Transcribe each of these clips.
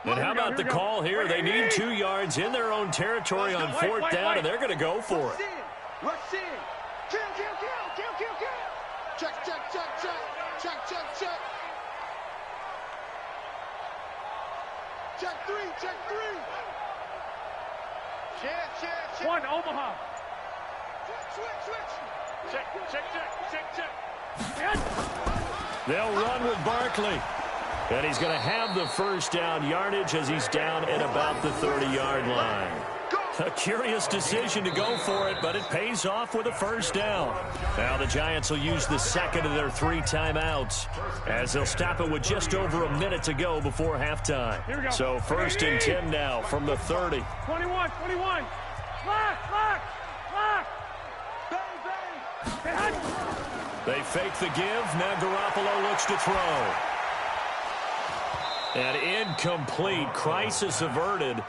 And how about the call here? They need 2 yards in their own territory on 4th down, and they're going to go for it. Rush in. Kill. Check. Check three. Check. One, Omaha. Switch. Check. They'll run with Barkley. And he's going to have the first down yardage as he's down at about the 30-yard line. A curious decision to go for it, but it pays off with a first down. Now the Giants will use the second of their 3 timeouts as they'll stop it with just over a minute to go before halftime. So 1st and 10 now from the 30. 21. Lock. Bang. They fake the give. Now Garoppolo looks to throw. And incomplete. Crisis averted.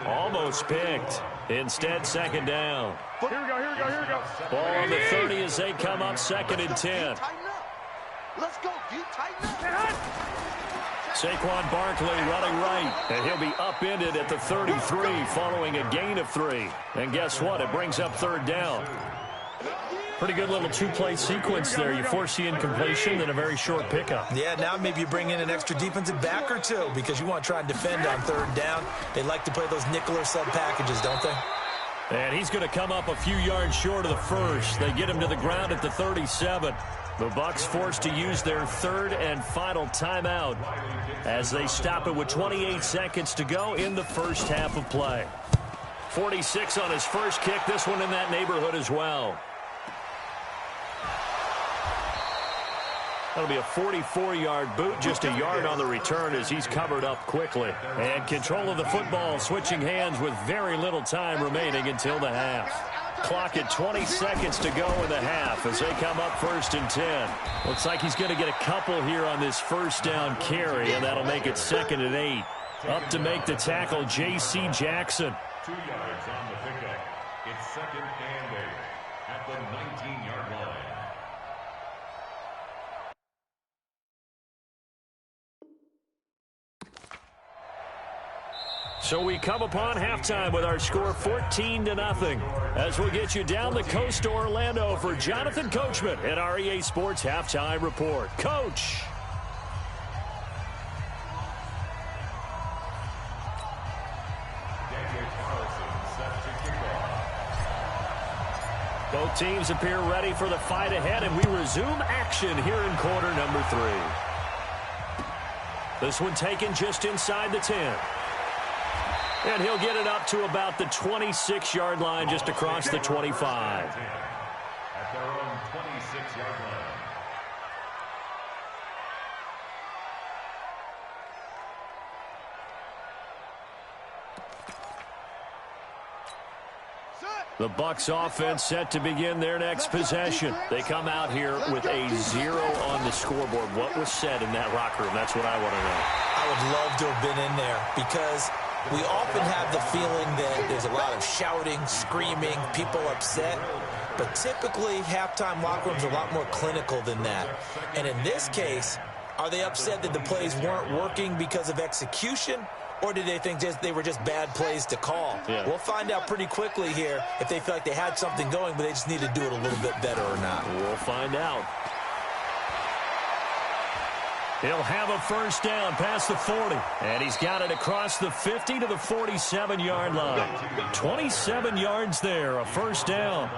Almost picked. Instead, 2nd down. Here we go. Ball on the 30 as they come up 2nd and 10. Let's go, D. Tighten up. Saquon Barkley running right. And he'll be upended at the 33 following a gain of 3. And guess what? It brings up 3rd down. Pretty good little 2-play sequence there. You force the incompletion, then a very short pickup. Yeah, now maybe you bring in an extra defensive back or 2 because you want to try and defend on 3rd down. They like to play those nickel or sub packages, don't they? And he's going to come up a few yards short of the first. They get him to the ground at the 37. The Bucs forced to use their 3rd and final timeout as they stop it with 28 seconds to go in the first half of play. 46 on his first kick. This one in that neighborhood as well. That'll be a 44-yard boot, just a yard on the return as he's covered up quickly. And control of the football switching hands with very little time remaining until the half. Clock at 20 seconds to go in the half as they come up 1st and 10. Looks like he's going to get a couple here on this first down carry, and that'll make it 2nd and 8. Up to make the tackle, J.C. Jackson. 2 yards on the pickup. It's 2nd and 8 at the 19-yard line. So we come upon halftime with our score 14-0 as we'll get you down the coast to Orlando for Jonathan Coachman at our EA Sports Halftime Report. Coach. Both teams appear ready for the fight ahead, and we resume action here in quarter number 3. This one taken just inside the 10. And he'll get it up to about the 26-yard line, just across the 25. At their own 26-yard line. The Bucs offense set to begin their next possession. They come out here with a 0 on the scoreboard. What was said in that locker room? That's what I want to know. I would love to have been in there because we often have the feeling that there's a lot of shouting, screaming, people upset. But typically, halftime locker rooms are a lot more clinical than that. And in this case, are they upset that the plays weren't working because of execution? Or did they think they were just bad plays to call? Yeah. We'll find out pretty quickly here if they feel like they had something going, but they just need to do it a little bit better or not. We'll find out. He'll have a first down past the 40. And he's got it across the 50 to the 47-yard line. 27 yards there, a first down.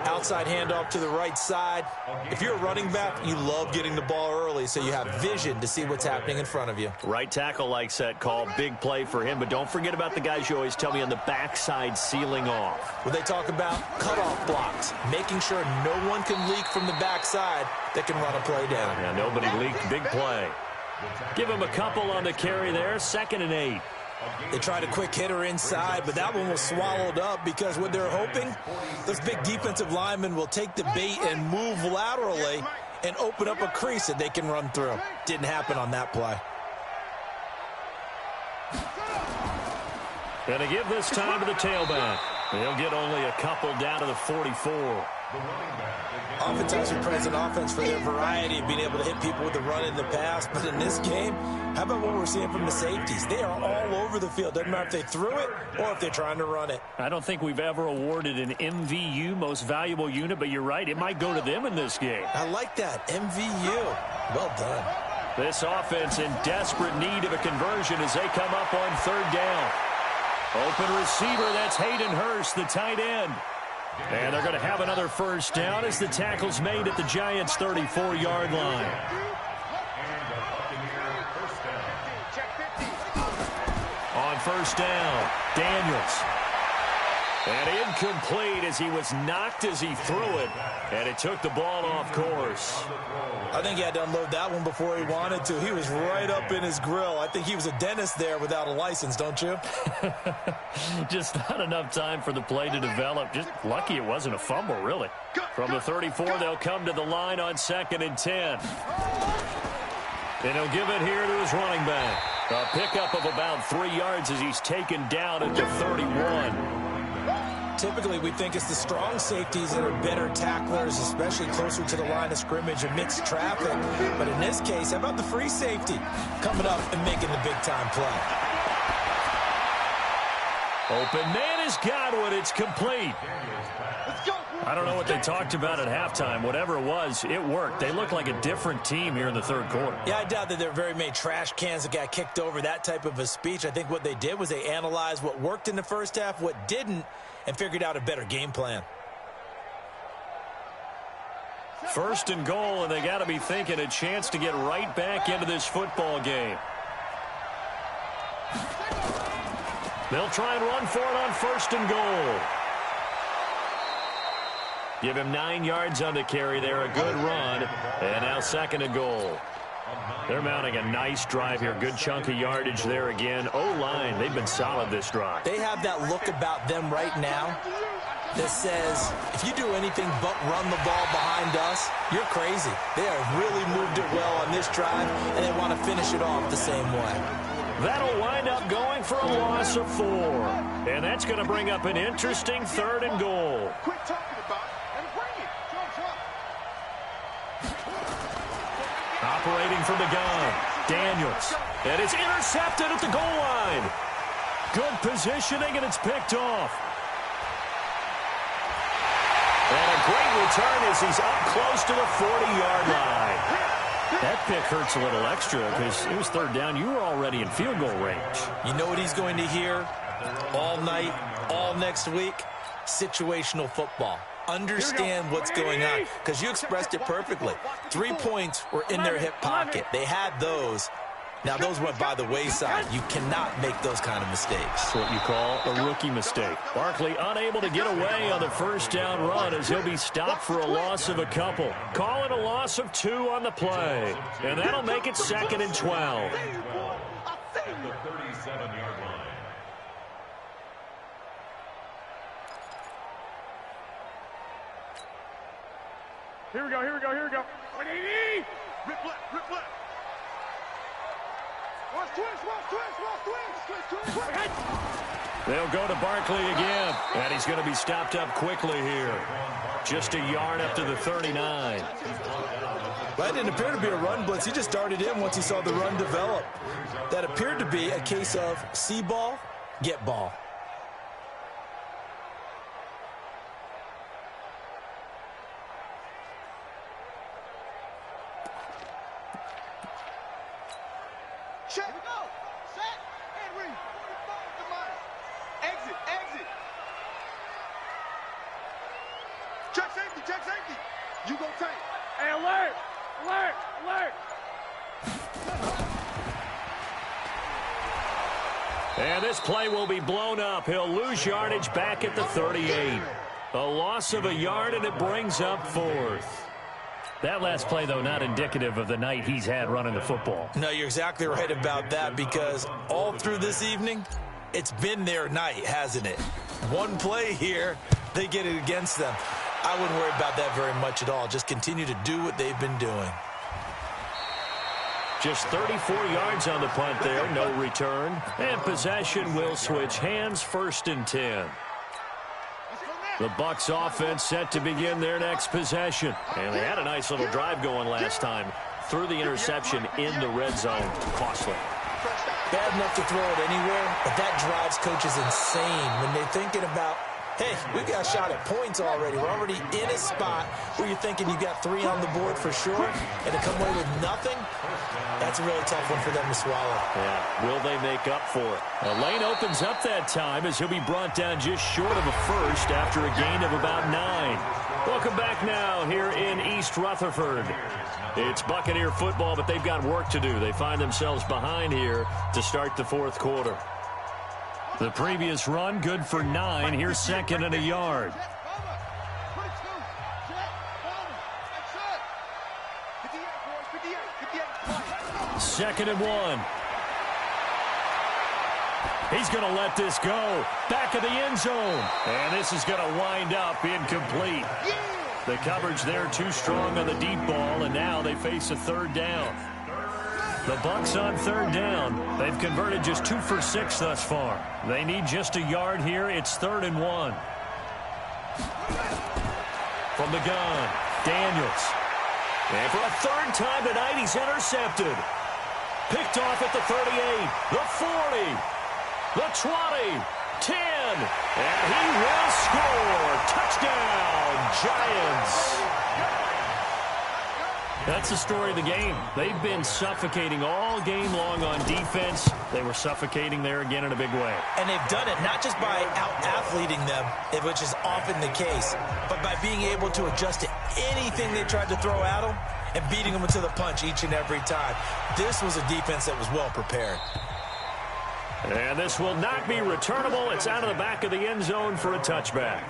Outside handoff to the right side. If you're a running back, you love getting the ball early so you have vision to see what's happening in front of you. Right tackle likes that call. Big play for him. But don't forget about the guys you always tell me on the backside sealing off. Well, they talk about cutoff blocks, making sure no one can leak from the backside that can run a play down. Yeah, nobody leaked. Big play. Give him a couple on the carry there. 2nd and 8. They tried a quick hitter inside, but that one was swallowed up because what they're hoping, those big defensive linemen will take the bait and move laterally and open up a crease that they can run through. Didn't happen on that play. Going to give this time to the tailback. He'll get only a couple down to the 44. the running back. Oftentimes we praise an offense for their variety of being able to hit people with the run in the pass. But in this game, how about what we're seeing from the safeties? They are all over the field. Doesn't matter if they threw it or if they're trying to run it. I don't think we've ever awarded an MVU, most valuable unit, but you're right. It might go to them in this game. I like that. MVU. Well done. This offense in desperate need of a conversion as they come up on third down. Open receiver, that's Hayden Hurst, the tight end. And they're going to have another first down as the tackle's made at the Giants' 34-yard line. On first down, Daniels. And incomplete as he was knocked as he threw it. And it took the ball off course. I think he had to unload that one before he wanted to. He was right up in his grill. I think he was a dentist there without a license, don't you? Just not enough time for the play to develop. Just lucky it wasn't a fumble, really. From the 34, they'll come to the line on 2nd and 10. And he'll give it here to his running back. A pickup of about 3 yards as he's taken down at the 31. Typically, we think it's the strong safeties that are better tacklers, especially closer to the line of scrimmage amidst traffic. But in this case, how about the free safety coming up and making the big-time play? Open man has got one. It's complete. I don't know what they talked about at halftime. Whatever it was, it worked. They look like a different team here in the third quarter. Yeah, I doubt that there are very many trash cans that got kicked over, that type of a speech. I think what they did was they analyzed what worked in the first half, what didn't, and figured out a better game plan. First and goal, and they got to be thinking a chance to get right back into this football game. They'll try and run for it on first and goal. Give him 9 yards on the carry there, a good run. And now 2nd and goal. They're mounting a nice drive here. Good chunk of yardage there again. O-line, they've been solid this drive. They have that look about them right now that says, if you do anything but run the ball behind us, you're crazy. They have really moved it well on this drive, and they want to finish it off the same way. That'll wind up going for a loss of 4. And that's going to bring up an interesting 3rd and goal. Quit talking about it and bring it. Operating from the gun, Daniels. And it's intercepted at the goal line. Good positioning, and it's picked off. And a great return as he's up close to the 40-yard line. That pick hurts a little extra because it was 3rd down. You were already in field goal range. You know what he's going to hear all night, all next week? Situational football. Understand what's going on, because you expressed it perfectly. 3 points were in their hip pocket. They had those. Now, those went by the wayside. You cannot make those kind of mistakes. That's what you call a rookie mistake. Barkley unable to get away on the first down run as he'll be stopped for a loss of a couple. Call it a loss of 2 on the play. And that'll make it 2nd and 12. At the 37-yard line. Here we go, here we go, here we go. 180! Rip left. Watch twist. They'll go to Barkley again. And he's going to be stopped up quickly here. Just a yard up to the 39. That didn't appear to be a run blitz. He just darted in once he saw the run develop. That appeared to be a case of see ball, get ball. Check. Go. Set. And read. Exit. Check safety. You go tank. Hey, alert! And this play will be blown up. He'll lose yardage back at the 38. A loss of a yard, and it brings up 4th. That last play, though, not indicative of the night he's had running the football. No, you're exactly right about that, because all through this evening, it's been their night, hasn't it? One play here, they get it against them. I wouldn't worry about that very much at all. Just continue to do what they've been doing. Just 34 yards on the punt there, no return. And possession will switch hands, 1st and 10. Let's go now. The Bucs offense set to begin their next possession. And they had a nice little drive going last time. Threw the interception in the red zone. Costly. Bad enough to throw it anywhere, but that drives coaches insane when they're thinking about, hey, we got a shot at points already. We're already in a spot where you're thinking you got 3 on the board for sure, and to come away with nothing, that's a really tough one for them to swallow. Yeah, will they make up for it? A lane opens up that time as he'll be brought down just short of a first after a gain of about 9. Welcome back now here in East Rutherford. It's Buccaneer football, but they've got work to do. They find themselves behind here to start the fourth quarter. The previous run, good for 9. Here's second and a yard. Second and 1. He's going to let this go. Back of the end zone. And this is going to wind up incomplete. The coverage there too strong on the deep ball, and now they face a third down. The Bucs on third down. They've converted just 2 for 6 thus far. They need just a yard here. It's 3rd and 1. From the gun, Daniels. And for a third time tonight, he's intercepted. Picked off at the 38, the 40, the 20, 10. And he will score. Touchdown, Giants. That's the story of the game. They've been suffocating all game long on defense. They were suffocating there again in a big way. And they've done it not just by out-athleting them, which is often the case, but by being able to adjust to anything they tried to throw at them and beating them to the punch each and every time. This was a defense that was well prepared. And this will not be returnable. It's out of the back of the end zone for a touchback.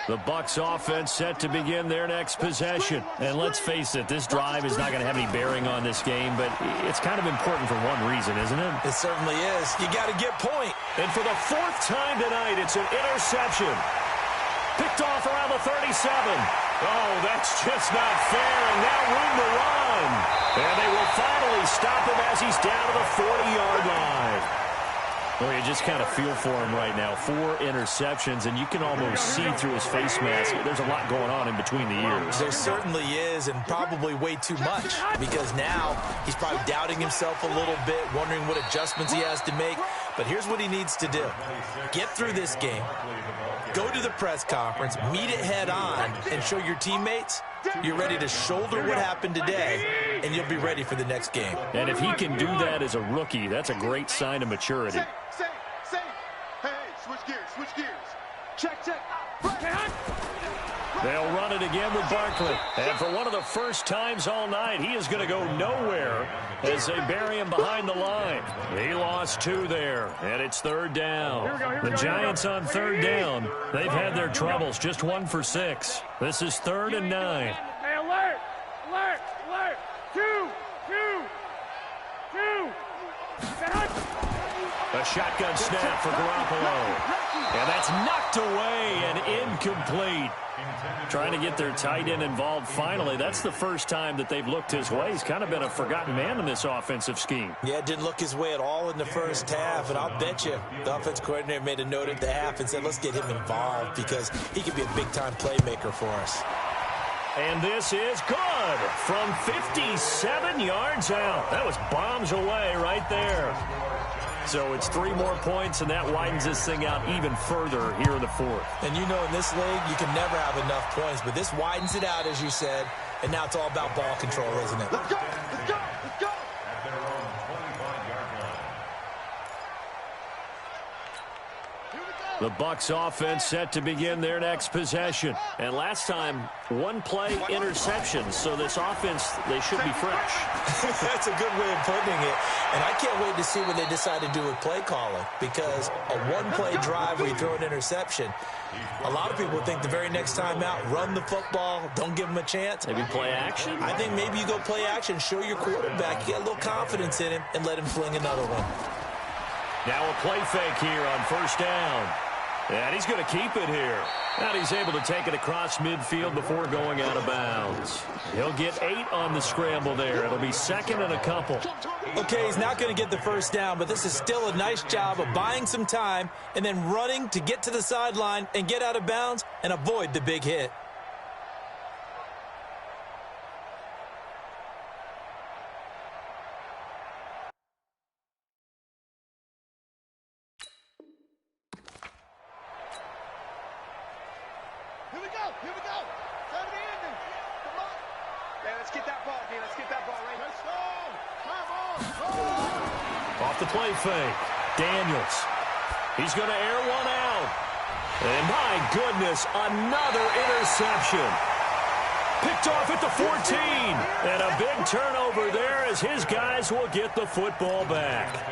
The Bucs offense set to begin their next possession. And let's face it, this drive is not going to have any bearing on this game, but it's kind of important for one reason, isn't it? It certainly is. You got to get point. And for the 4th time tonight, it's an interception. Picked off around the 37. Oh, that's just not fair, and now room to run. And they will finally stop him as he's down to the 40-yard line. Well, you just kind of feel for him right now. 4 interceptions, and you can almost see through his face mask. There's a lot going on in between the ears. There certainly is, and probably way too much, because now he's probably doubting himself a little bit, wondering what adjustments he has to make. But here's what he needs to do. Get through this game. Go to the press conference, meet it head on, and show your teammates you're ready to shoulder what happened today, and you'll be ready for the next game. And if he can do that as a rookie, that's a great sign of maturity. Hey, switch gears. Check. They'll run it again with Barkley. And for one of the first times all night, he is going to go nowhere as they bury him behind the line. He lost 2 there, and it's 3rd down. The Giants on 3rd down. They've had their troubles, just 1 for 6. This is 3rd and 9. Hey, alert! 2. A shotgun snap for Garoppolo. And that's knocked away and incomplete. Trying to get their tight end involved finally. That's the first time that they've looked his way. He's kind of been a forgotten man in this offensive scheme. Yeah, it didn't look his way at all in the first half, and I'll bet you the offense coordinator made a note at the half and said, let's get him involved because he could be a big-time playmaker for us. And this is good from 57 yards out. That was bombs away right there. So it's 3 more points, and that widens this thing out even further here in the 4th. And you know in this league, you can never have enough points, but this widens it out, as you said, and now it's all about ball control, isn't it? Let's go. At their own 25-yard line. The Bucs offense set to begin their next possession. And last time, 1-play interception. So this offense, they should be fresh. That's a good way of putting it. And I can't wait to see what they decide to do with play calling, because a 1-play drive where you throw an interception, a lot of people think the very next time out, run the football, don't give them a chance. Maybe play action? I think maybe you go play action, show your quarterback, you get a little confidence in him, and let him fling another one. Now a play fake here on 1st down. And he's going to keep it here. And he's able to take it across midfield before going out of bounds. He'll get 8 on the scramble there. It'll be second and a couple. Okay, he's not going to get the first down, but this is still a nice job of buying some time and then running to get to the sideline and get out of bounds and avoid the big hit. Here we go. Here we go. Turn to the ending. Come on. Yeah, let's get that ball, man. Let's get that ball, right? Let's go. Come on. Off the play fake. Daniels. He's going to air one out. And my goodness, another interception. Picked off at the 14. And a big turnover there as his guys will get the football back.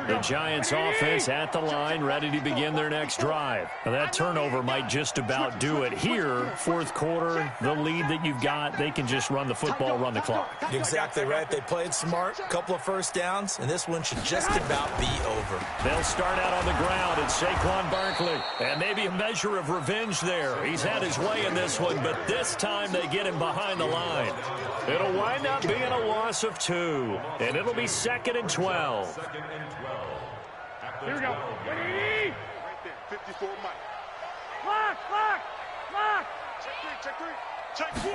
The Giants offense at the line, ready to begin their next drive. Now that turnover might just about do it here. Fourth quarter, the lead that you've got, they can just run the football, run the clock. Exactly right. They played smart, a couple of first downs, and this one should just about be over. They'll start out on the ground at Saquon Barkley. And maybe a measure of revenge there. He's had his way in this one, but this time they get him behind the line. It'll wind up being a loss of 2. And it'll be second and 12. Here we go. Right there. 54 Mike. Lock, lock, lock. Check 3. Check 4.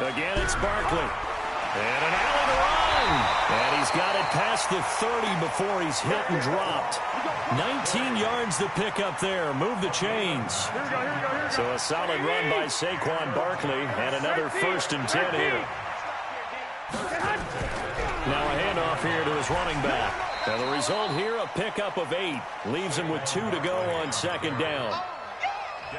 Again, it's Barkley. And an alley to run. And he's got it past the 30 before he's hit and dropped. 19 yards to pick up there. Move the chains. Here we go, here we go, here we go. So a solid run by Saquon Barkley. And another 1st and 10 here. Now a handoff here to his running back. And the result here, a pickup of 8. Leaves him with 2 to go on second down.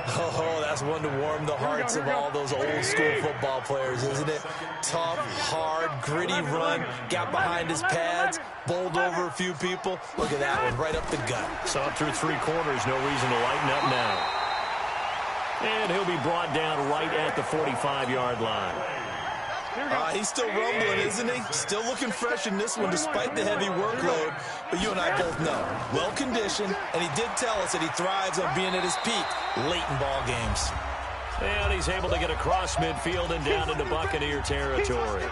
Oh, that's one to warm the hearts of all those old-school football players, isn't it? Tough, hard, gritty run, got behind his pads, bowled over a few people. Look at that one, right up the gut. Saw through 3 quarters, no reason to lighten up now. And he'll be brought down right at the 45-yard line. He's still rumbling, isn't he? Still looking fresh in this one despite the heavy workload. But you and I both know, well-conditioned, and he did tell us that he thrives on being at his peak late in ball games. And he's able to get across midfield and down into Buccaneer territory.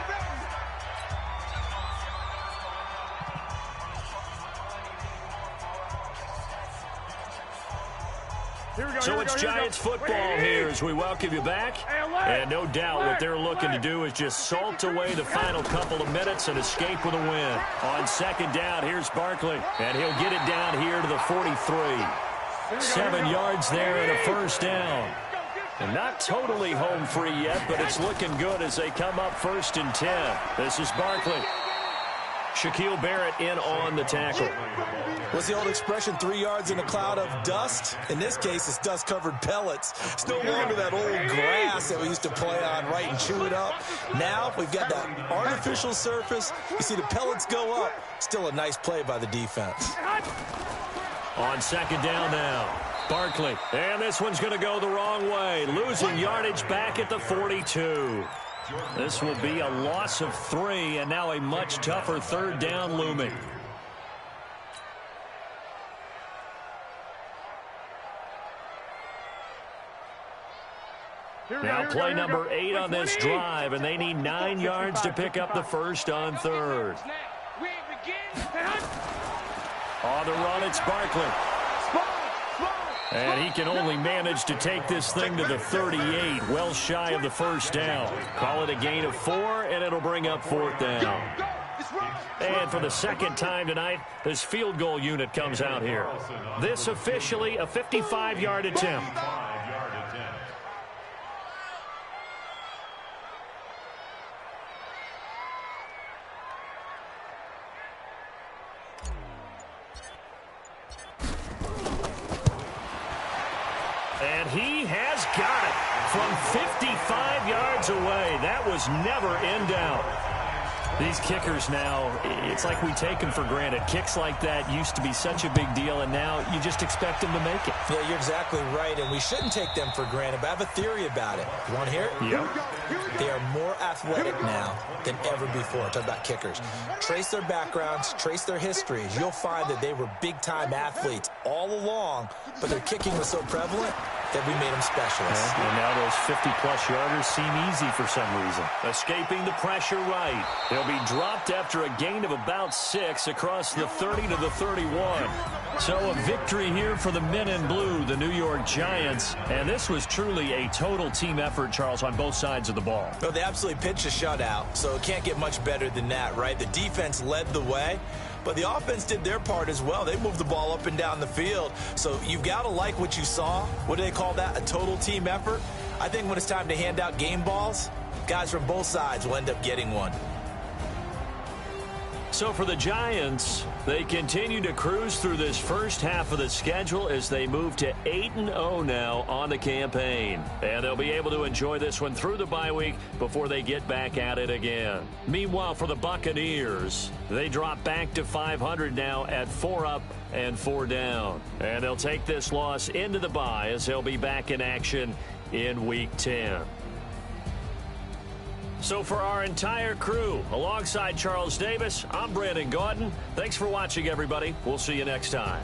So it's Giants football here as we welcome you back. And no doubt what they're looking to do is just salt away the final couple of minutes and escape with a win. On second down, here's Barkley. And he'll get it down here to the 43. 7 yards there and a first down. And not totally home free yet, but it's looking good as they come up 1st and 10. This is Barkley. Shaquille Barrett in on the tackle. What's the old expression, 3 yards in a cloud of dust? In this case, it's dust-covered pellets. It's no longer that old grass that we used to play on, right, and chew it up. Now we've got that artificial surface. You see the pellets go up. Still a nice play by the defense. On second down now, Barkley. And this one's going to go the wrong way. Losing yardage back at the 42. This will be a loss of 3, and now a much tougher third down looming. Now play number 8 on this drive, and they need 9 yards to pick up the first on 3rd. On the run, it's Barkley. And he can only manage to take this thing to the 38, well shy of the first down. Call it a gain of 4, and it'll bring up 4th down. And for the second time tonight, this field goal unit comes out here. This officially a 55-yard attempt. And he has got it from 55 yards away. That was never in doubt. These kickers now, it's like we take them for granted. Kicks like that used to be such a big deal, and now you just expect them to make it. Yeah, you're exactly right, and we shouldn't take them for granted, but I have a theory about it. You want to hear it? Yep. They are more athletic now than ever before. Talk about kickers. Trace their backgrounds, trace their histories. You'll find that they were big-time athletes all along, but their kicking was so prevalent that we made them specialists. Yeah, and now those 50-plus yarders seem easy for some reason. Escaping the pressure right. They'll be dropped after a gain of about 6 across the 30 to the 31. So a victory here for the men in blue, the New York Giants. And this was truly a total team effort, Charles, on both sides of the ball. No, they absolutely pitched a shutout, so it can't get much better than that, right? The defense led the way, but the offense did their part as well. They moved the ball up and down the field. So you've got to like what you saw. What do they call that? A total team effort? I think when it's time to hand out game balls, guys from both sides will end up getting one. So for the Giants, they continue to cruise through this first half of the schedule as they move to 8-0 now on the campaign. And they'll be able to enjoy this one through the bye week before they get back at it again. Meanwhile, for the Buccaneers, they drop back to 500 now at 4 up and 4 down. And they'll take this loss into the bye as they'll be back in action in Week 10. So for our entire crew, alongside Charles Davis, I'm Brandon Gaudin. Thanks for watching, everybody. We'll see you next time.